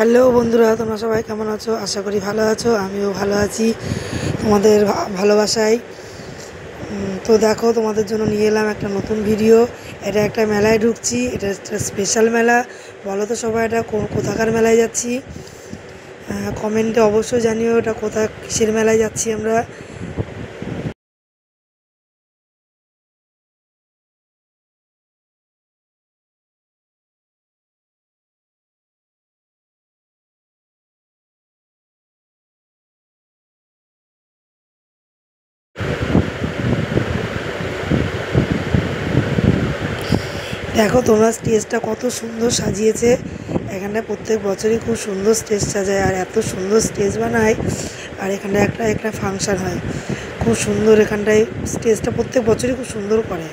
Hello বন্ধুরা, তোমরা সবাই কেমন আছো? আশা করি ভালো আছো। আমিও ভালো আছি তোমাদের ভালোবাসায়। তো দেখো, তোমাদের জন্য নিয়ে এলাম একটা নতুন ভিডিও। এটা একটা মেলায় ঢুকছি, এটা একটা স্পেশাল মেলা। বলো তো সবাই, এটা কোথাকার মেলায় যাচ্ছি? কমেন্টে অবশ্যই জানিও এটা কিসের মেলায় যাচ্ছি আমরা। দেখো তোমরা, স্টেজটা কত সুন্দর সাজিয়েছে। এখানটায় প্রত্যেক বছরই খুব সুন্দর স্টেজ সাজায়, আর এত সুন্দর স্টেজ বানায়। আর এখানটায় একটা একটা ফাংশান হয়, খুব সুন্দর। এখানটায় স্টেজটা প্রত্যেক বছরই খুব সুন্দর করে।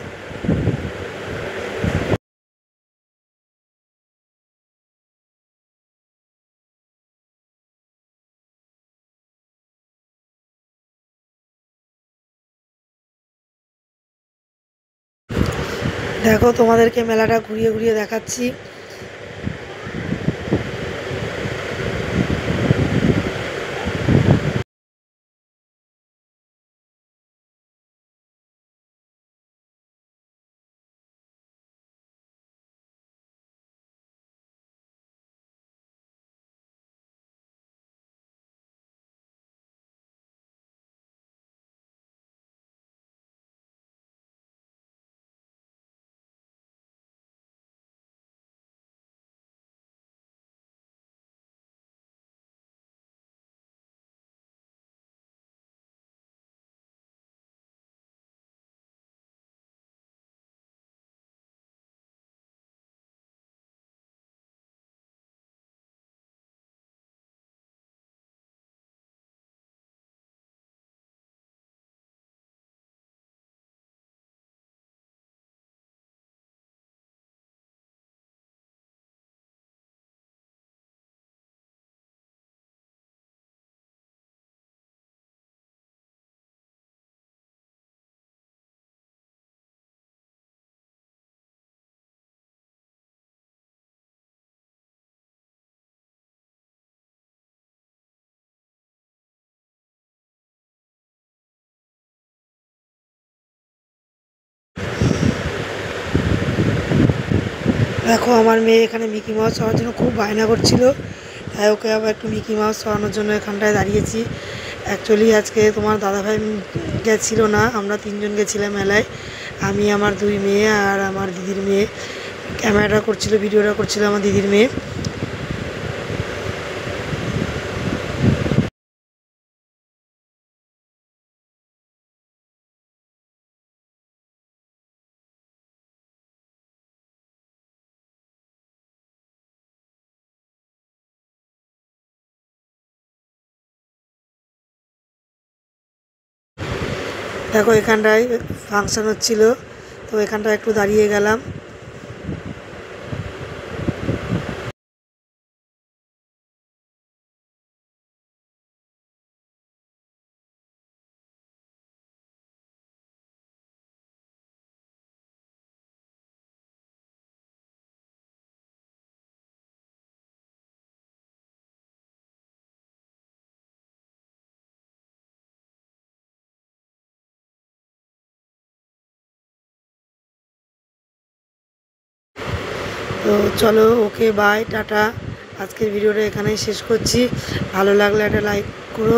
দেখো, তোমাদেরকে মেলাটা ঘুরিয়ে ঘুরিয়ে দেখাচ্ছি। দেখো, আমার মেয়ে এখানে মিকি মাউস হওয়ার জন্য খুব বায়না করছিল, তাই ওকে আবার একটু মিকি মাউস হওয়ানোর জন্য এখানটায় দাঁড়িয়েছি। অ্যাকচুয়ালি আজকে তোমার দাদাভাই গেছিলো না, আমরা তিনজন গেছিলাম মেলায়। আমি, আমার দুই মেয়ে আর আমার দিদির মেয়ে। ক্যামেরাটা করছিল, ভিডিওটা করছিল আমার দিদির মেয়ে। দেখো, এখানটায় ফাংশান হচ্ছিল, তো এখানটায় একটু দাঁড়িয়ে গেলাম। তো চলো, ওকে, বাই, টাটা। আজকের ভিডিওটা এখানেই শেষ করছি। ভালো লাগলে একটা লাইক করো,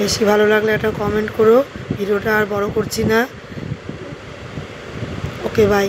বেশি ভালো লাগলে একটা কমেন্ট করো। ভিডিওটা আর বড় করছি না। ওকে, বাই।